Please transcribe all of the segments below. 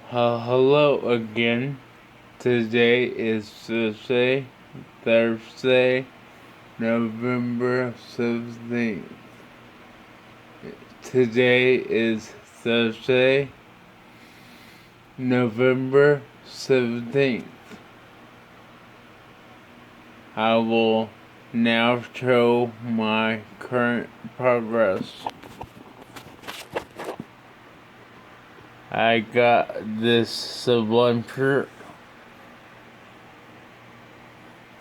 Hello again. Today is Thursday, November 17th. Today is Thursday, November 17th. I will now show my current progress. I got this Sublime shirt.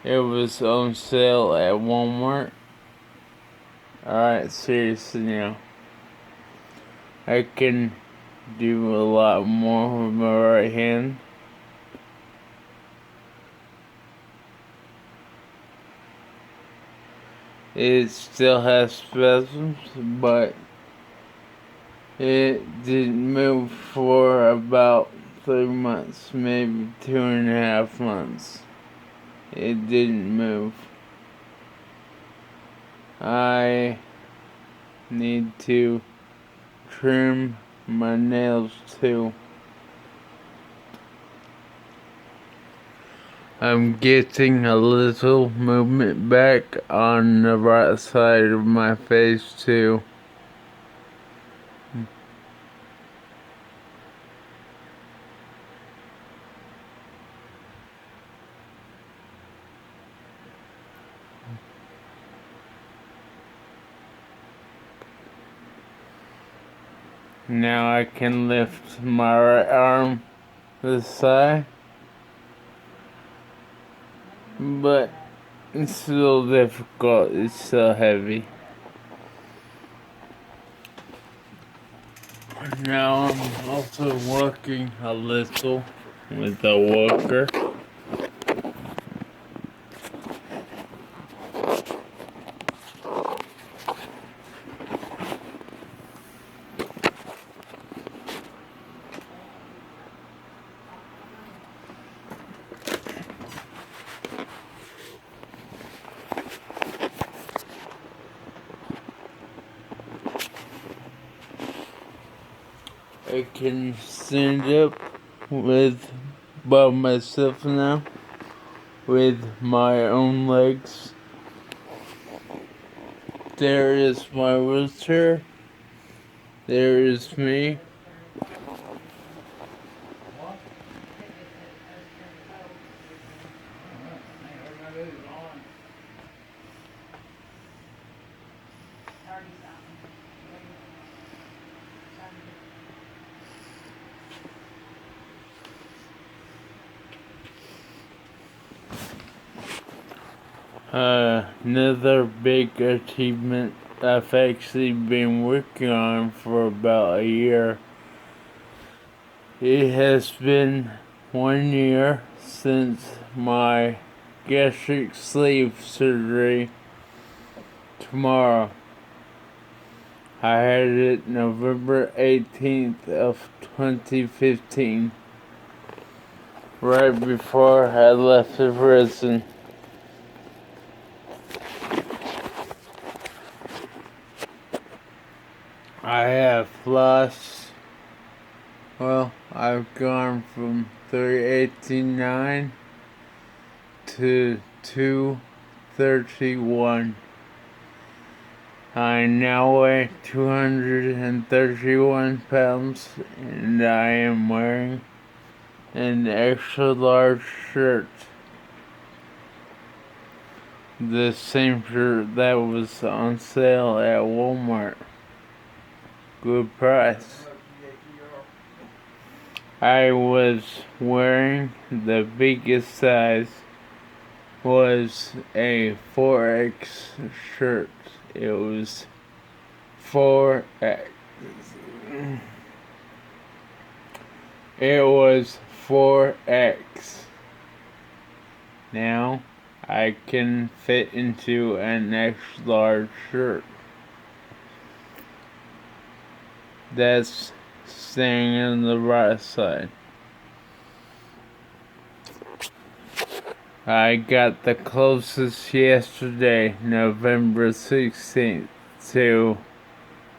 It was on sale at Walmart. Alright, seriously now. I can do a lot more with my right hand. It still has spasms, but it didn't move for about 3 months, maybe 2.5 months. It didn't move. I need to trim my nails too. I'm getting a little movement back on the right side of my face too. Now I can lift my right arm this side, but it's still difficult, it's still heavy. Now I'm also working a little with the walker. I can stand up by myself now with my own legs. There is my wheelchair. There is me. Another big achievement I've actually been working on for about a year. It has been 1 year since my gastric sleeve surgery. Tomorrow. I had it November 18th of 2015, right before I left the prison. I have lost, I've gone from 389 to 231. I now weigh 231 pounds, and I am wearing an extra large shirt. The same shirt that was on sale at Walmart. Good price. I was wearing the biggest size was a 4X shirt. It was 4X. It was 4X. Now I can fit into an extra large shirt. That's staying on the right side. I got the closest yesterday, November 16th, to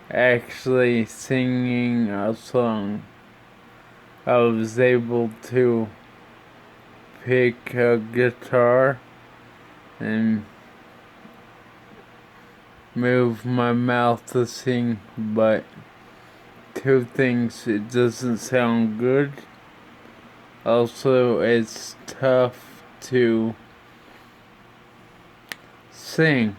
actually singing a song. I was able to pick a guitar and move my mouth to sing, but two things: it doesn't sound good. Also, it's tough to sing.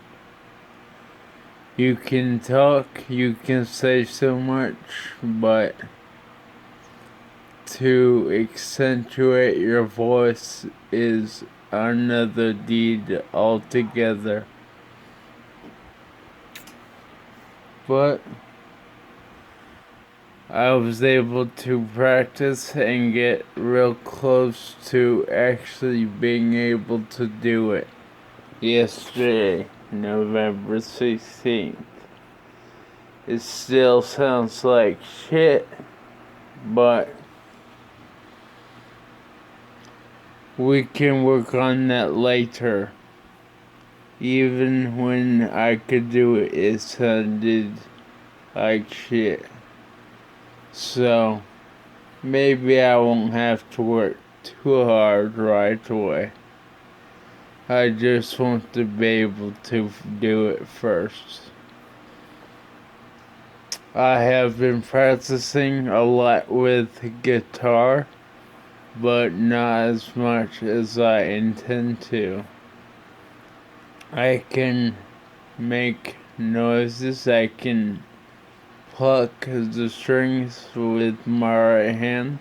You can talk, you can say so much, but to accentuate your voice is another deed altogether. But I was able to practice and get real close to actually being able to do it yesterday, November 16th. It still sounds like shit, but we can work on that later. Even when I could do it, it sounded like shit. So, maybe I won't have to work too hard right away. I just want to be able to do it first. I have been practicing a lot with guitar, but not as much as I intend to. I can make noises, I can pluck the strings with my right hand,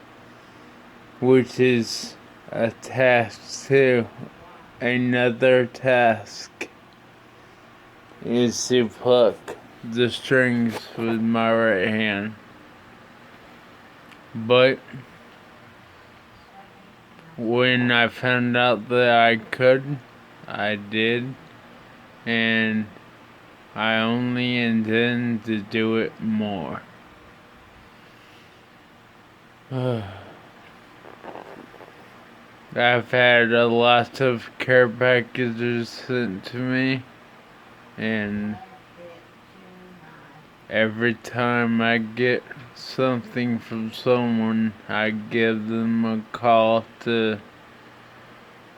which is a task too. Another task is to pluck the strings with my right hand. But when I found out that I could, I did, and I only intend to do it more. I've had a lot of care packages sent to me, and every time I get something from someone, I give them a call to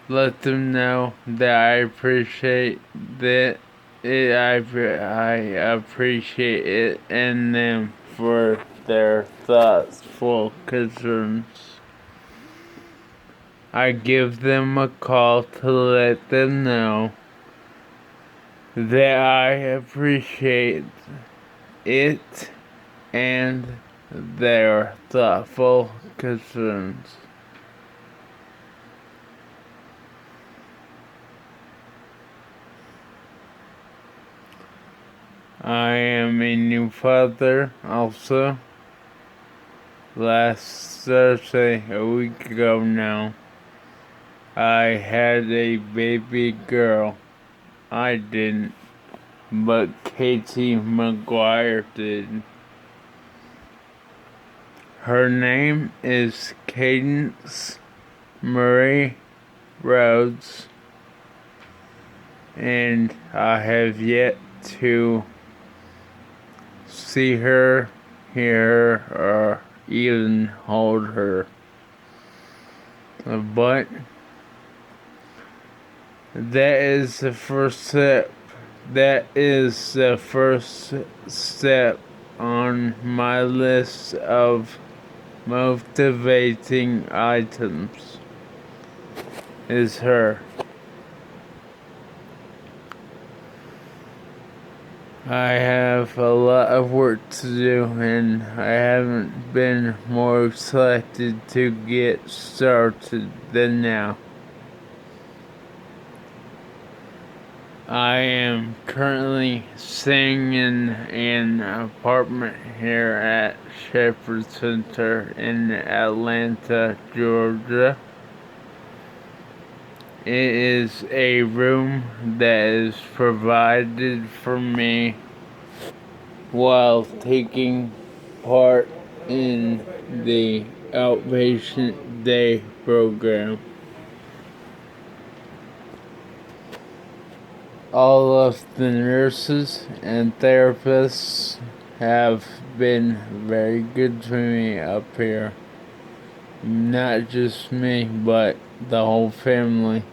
let them know that I appreciate that. I appreciate it and them for their thoughtful concerns. I give them a call to let them know that I appreciate it and their thoughtful concerns. I am a new father also. Last Thursday, a week ago now, I had a baby girl. I didn't, but Katie McGuire did. Her name is Cadence Marie Rhodes, and I have yet to see her, hear her, or even hold her. But that is the first step. That is the first step on my list of motivating items. Is her. I have a lot of work to do, and I haven't been more excited to get started than now. I am currently staying in an apartment here at Shepherd Center in Atlanta, Georgia. It is a room that is provided for me while taking part in the outpatient day program. All of the nurses and therapists have been very good to me up here. Not just me, but the whole family.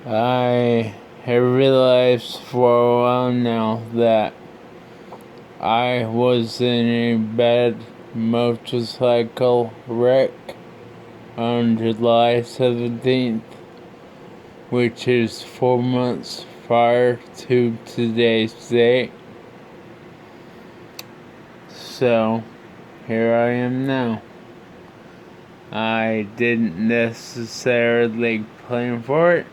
I have realized for a while now that I was in a bad motorcycle wreck on July 17th, which is 4 months prior to today's date. So, here I am now. I didn't necessarily plan for it,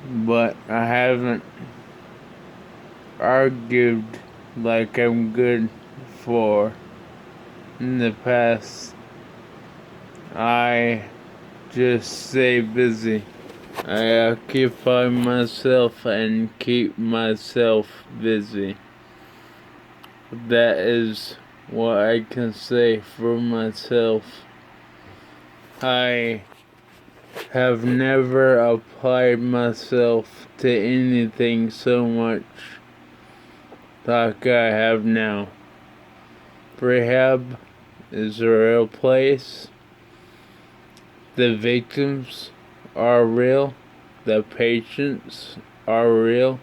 but I haven't argued like I'm good for in the past. I just stay busy. I occupy myself and keep myself busy. That is what I can say for myself. I have never applied myself to anything so much like I have now. Rehab is a real place. The victims are real. The patients are real.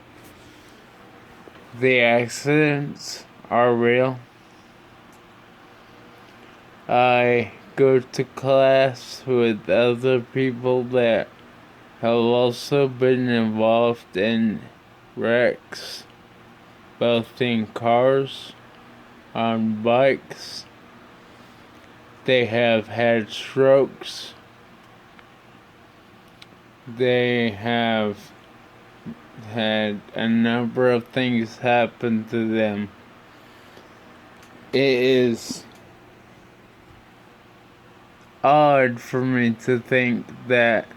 The accidents are real. I go to class with other people that have also been involved in wrecks, both in cars, on bikes. They have had strokes. They have had a number of things happen to them. It is odd for me to think that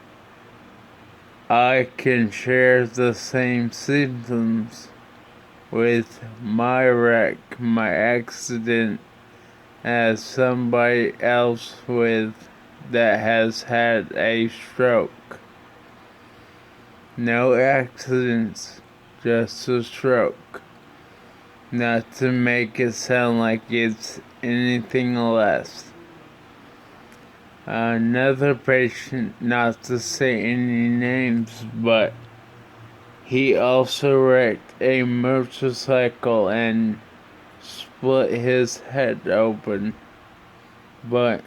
I can share the same symptoms with my wreck, my accident, as somebody else with that has had a stroke. No accidents, just a stroke. Not to make it sound like it's anything less. Another patient, not to say any names, but he also wrecked a motorcycle and split his head open. But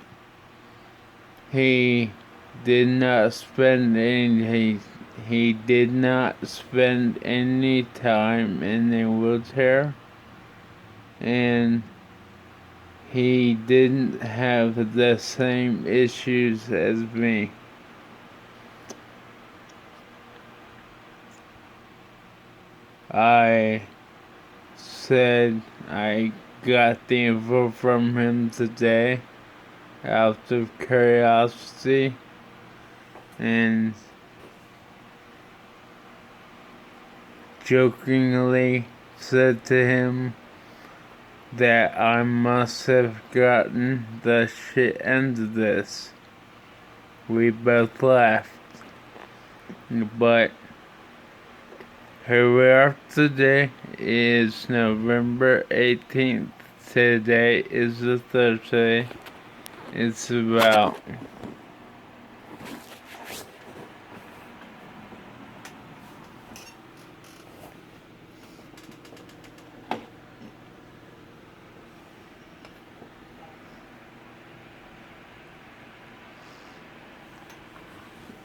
he did not spend any time in a wheelchair, and he didn't have the same issues as me. I said I got the info from him today out of curiosity, and jokingly said to him that I must have gotten the shit end of this. We both laughed. But here we are today. Is November 18th. Today is a Thursday. It's about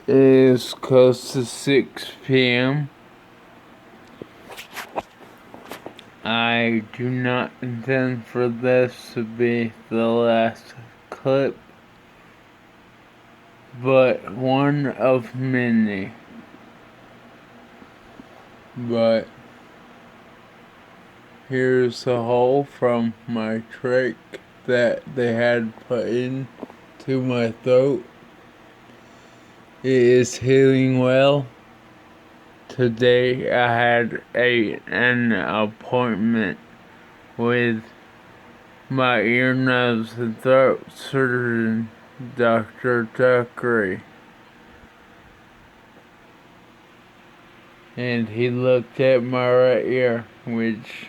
it is close to 6 p.m. I do not intend for this to be the last clip, but one of many. But here's a hole from my trach that they had put in to my throat. It is healing well. Today I had an appointment with my ear, nose, and throat surgeon, Dr. Tuckery. and he looked at my right ear, which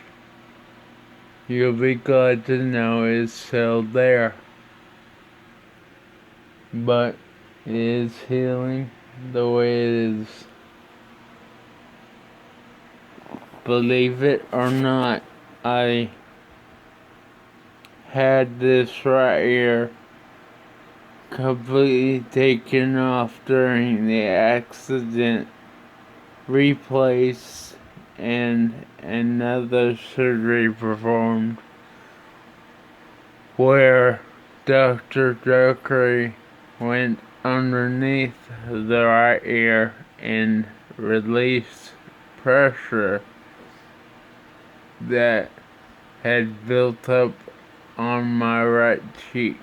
you'll be glad to know is still there. But it is healing the way it is. Believe it or not, I had this right ear completely taken off during the accident, replaced, and another surgery performed where Dr. Dockery went underneath the right ear and released pressure that had built up on my right cheek.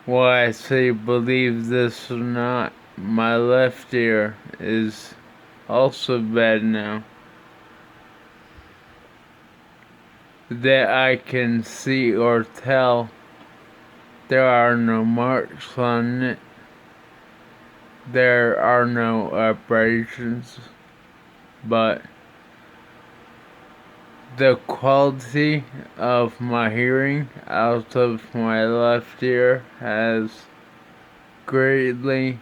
Why I say believe this or not, my left ear is also bad now. That I can see or tell, there are no marks on it. There are no abrasions, but the quality of my hearing out of my left ear has greatly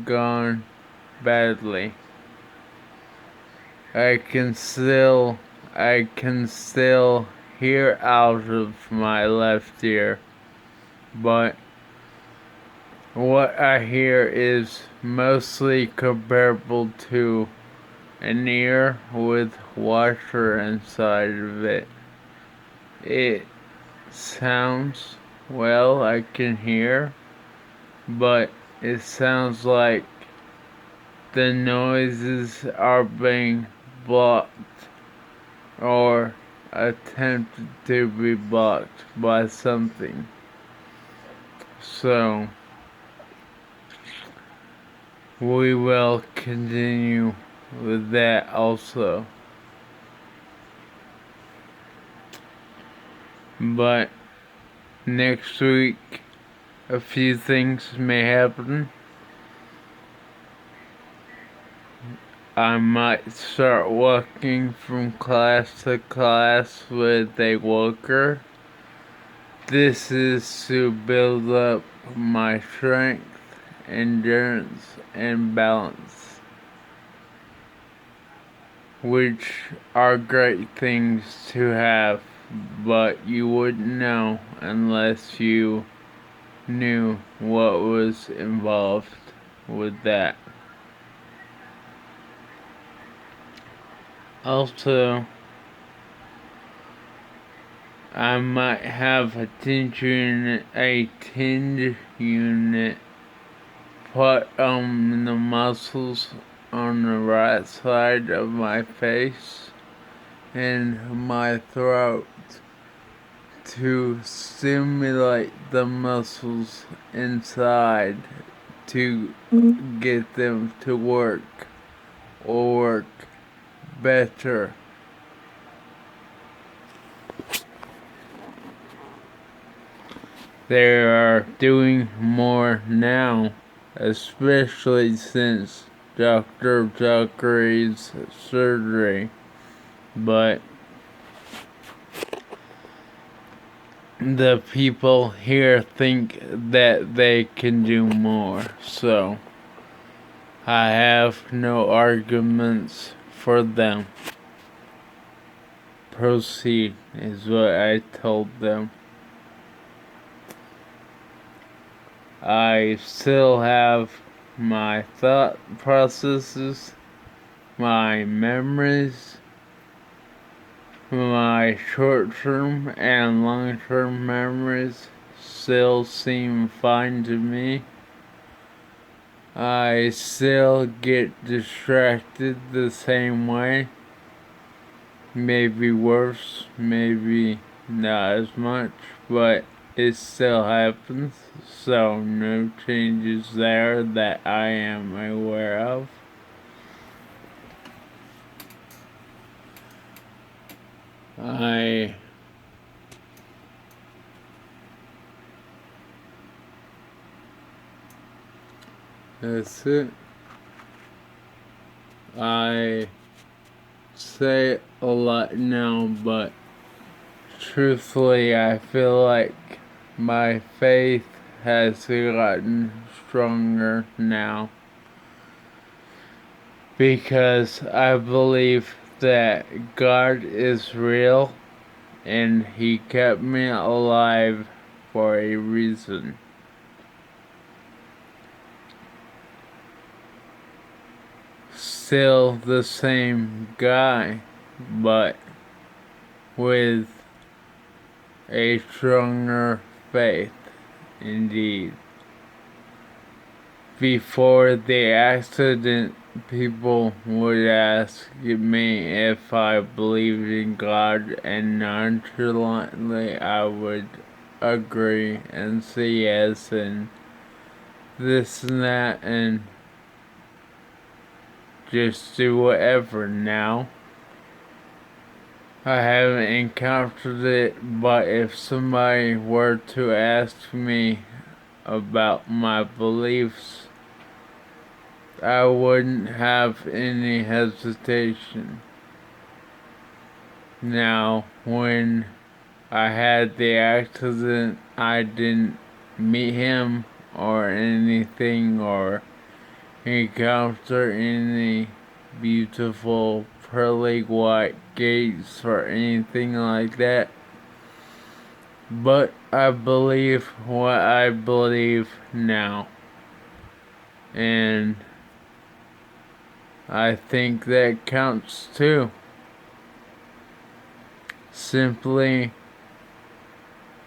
gone badly. I can still hear out of my left ear, but what I hear is mostly comparable to an ear with washer inside of it. It sounds well, I can hear, but it sounds like the noises are being blocked or attempted to be blocked by something. So we will continue with that also. But next week, a few things may happen. I might start walking from class to class with a walker. This is to build up my strength, endurance, and balance, which are great things to have, but you wouldn't know unless you knew what was involved with that. Also, I might have a tend unit put on the muscles on the right side of my face and my throat to stimulate the muscles inside to get them to work or work better. They are doing more now, especially since Dr. Dockery's surgery, but the people here think that they can do more, so I have no arguments for them. Proceed is what I told them. I still have my thought processes, my memories, my short-term and long-term memories still seem fine to me. I still get distracted the same way. Maybe worse, maybe not as much, but it still happens, so no changes there that I am aware of. That's it. I say it a lot now, but truthfully, I feel like my faith has gotten stronger now because I believe that God is real and He kept me alive for a reason. Still the same guy, but with a stronger faith, indeed. Before the accident, people would ask me if I believed in God, and nonchalantly I would agree and say yes, and this and that, and just do whatever. Now I haven't encountered it, but if somebody were to ask me about my beliefs, I wouldn't have any hesitation. Now, when I had the accident, I didn't meet him or anything or encounter any beautiful pearly white gates or anything like that. But I believe what I believe now. And I think that counts too. Simply,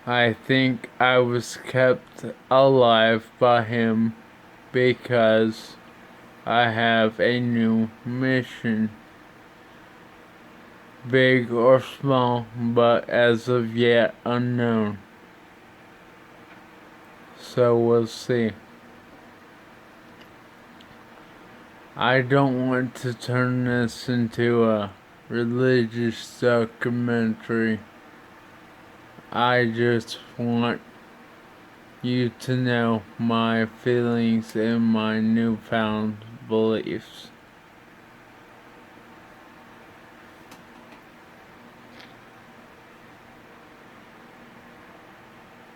I think I was kept alive by Him because I have a new mission. Big or small, but as of yet unknown. So we'll see. I don't want to turn this into a religious documentary. I just want you to know my feelings and my newfound beliefs.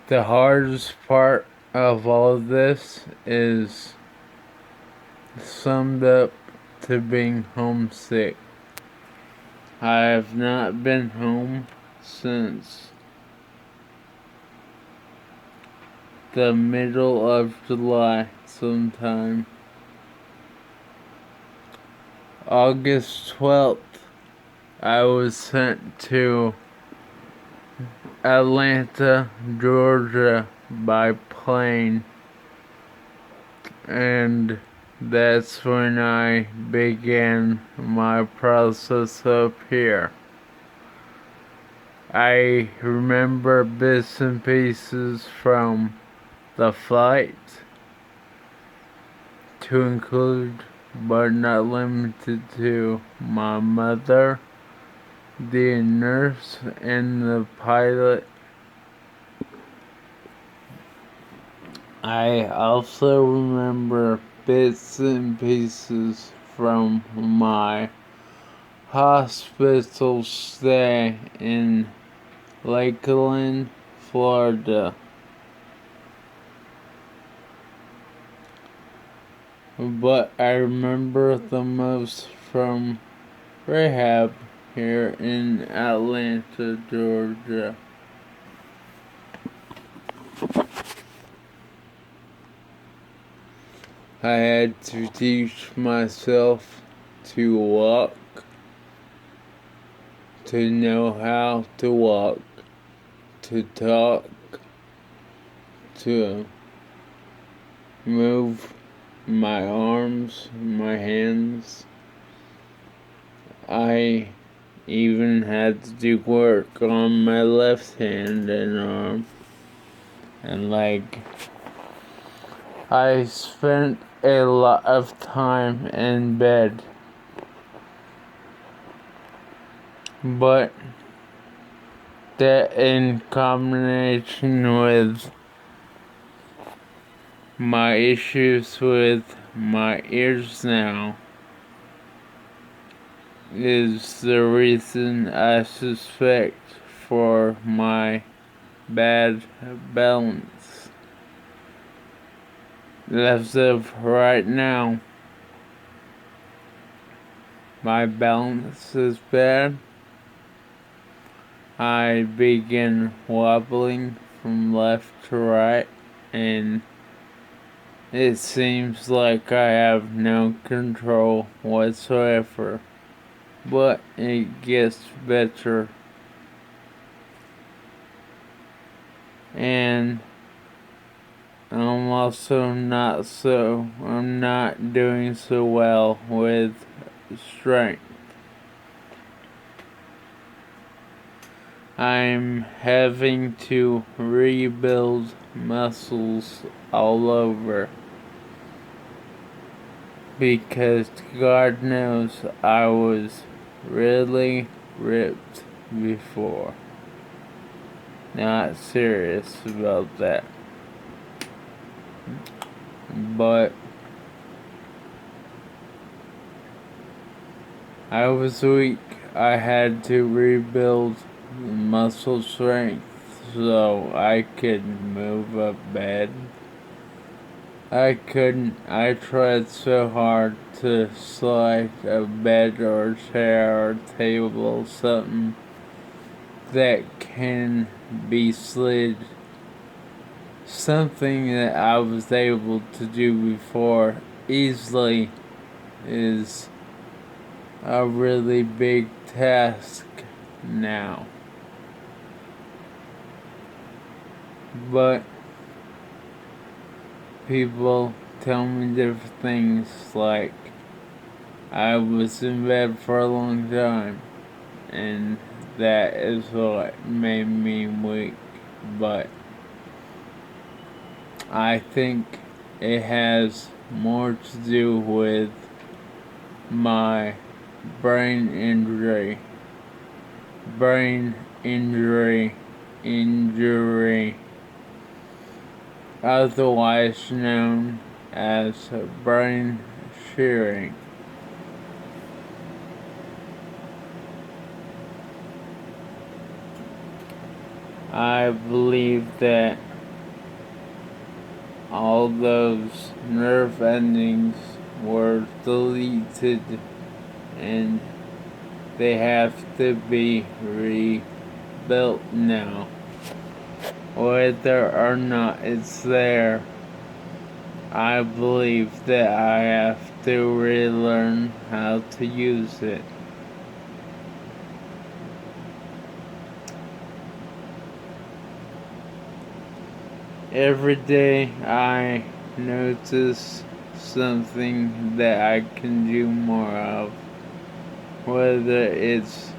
The hardest part of all of this is summed up to being homesick. I have not been home since the middle of July sometime. August 12th, I was sent to Atlanta, Georgia by plane, and that's when I began my process up here. I remember bits and pieces from the flight, to include but not limited to my mother, the nurse, and the pilot. I also remember bits and pieces from my hospital stay in Lakeland, Florida. But I remember the most from rehab here in Atlanta, Georgia. I had to teach myself to walk, to know how to walk, to talk, to move my arms, my hands. I even had to do work on my left hand and arm and leg. I spent a lot of time in bed, but that in combination with my issues with my ears now, is the reason I suspect for my bad balance. As of right now, my balance is bad. I begin wobbling from left to right, and it seems like I have no control whatsoever. But it gets better. And I'm not doing so well with strength. I'm having to rebuild muscles all over. Because God knows I was really ripped before. Not serious about that. But I was weak. I had to rebuild muscle strength so I could move a bed. I couldn't. I tried so hard to slide a bed or chair or table, something that can be slid. Something that I was able to do before easily is a really big task now. But people tell me different things, like I was in bed for a long time, and that is what made me weak. But I think it has more to do with my brain injury, otherwise known as brain shearing. I believe that all those nerve endings were deleted and they have to be rebuilt now. Whether or not it's there, I believe that I have to relearn how to use it. Every day I notice something that I can do more of, whether it's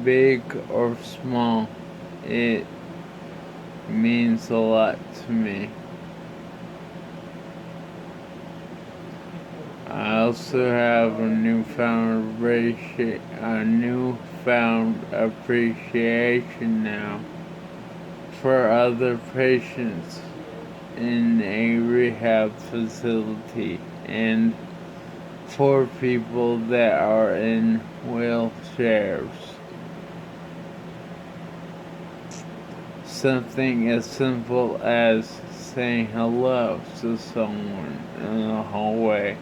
big or small. It means a lot to me. I also have a newfound appreciation now for other patients in a rehab facility and for people that are in wheelchairs. Something as simple as saying hello to someone in the hallway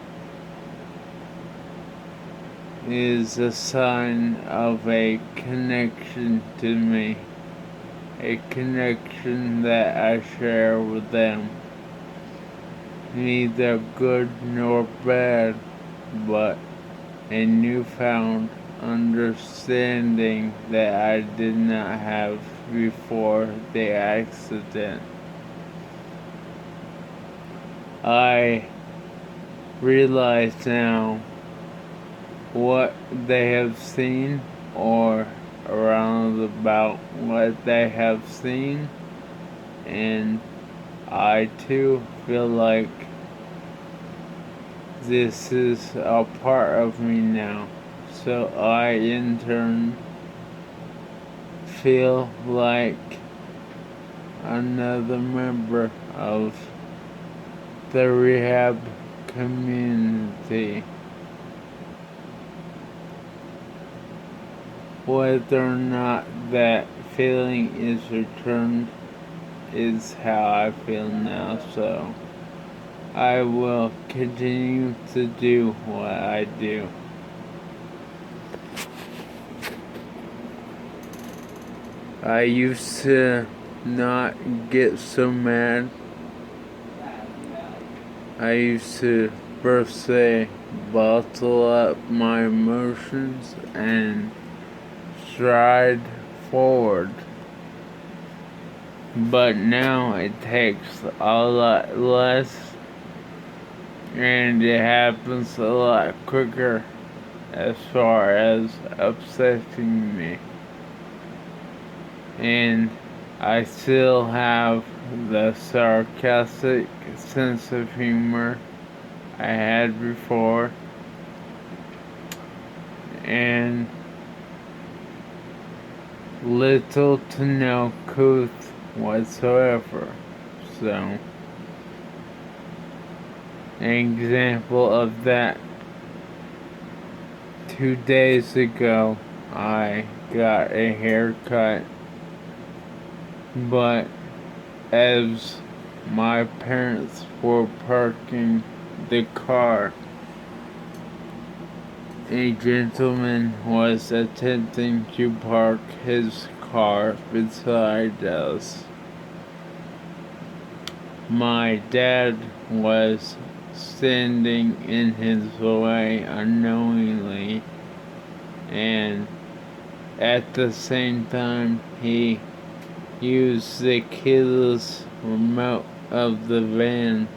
is a sign of a connection to me, a connection that I share with them. Neither good nor bad, but a newfound understanding that I did not have before the accident. I realize now what they have seen, or around about what they have seen, and I too feel like this is a part of me now. So I in turn feel like another member of the rehab community. whether or not that feeling is returned is how I feel now, so I will continue to do what I do. I used to not get so mad. I used to per se bottle up my emotions and stride forward. But now it takes a lot less and it happens a lot quicker as far as upsetting me. And I still have the sarcastic sense of humor I had before, and little to no couth whatsoever. So, an example of that, 2 days ago I got a haircut, but as my parents were parking the car, a gentleman was attempting to park his car beside us. My dad was standing in his way unknowingly, and at the same time he used the keyless remote of the van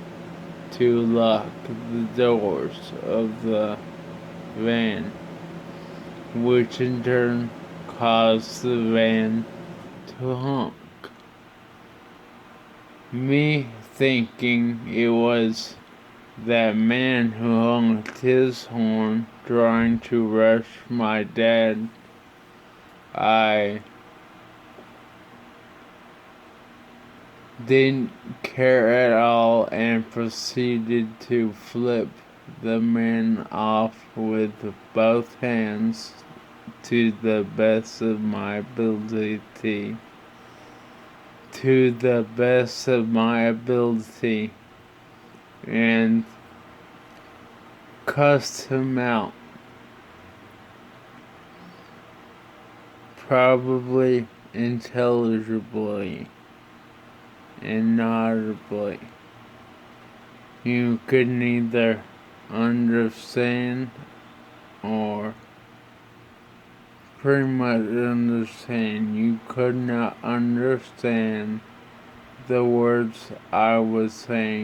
to lock the doors of the van, which in turn caused the van to honk. Me thinking it was that man who honked his horn trying to rush my dad, I didn't care at all and proceeded to flip the man off with both hands to the best of my ability. And cussed him out. Probably intelligibly and audibly. You could neither understand or pretty much understand. You could not understand the words I was saying.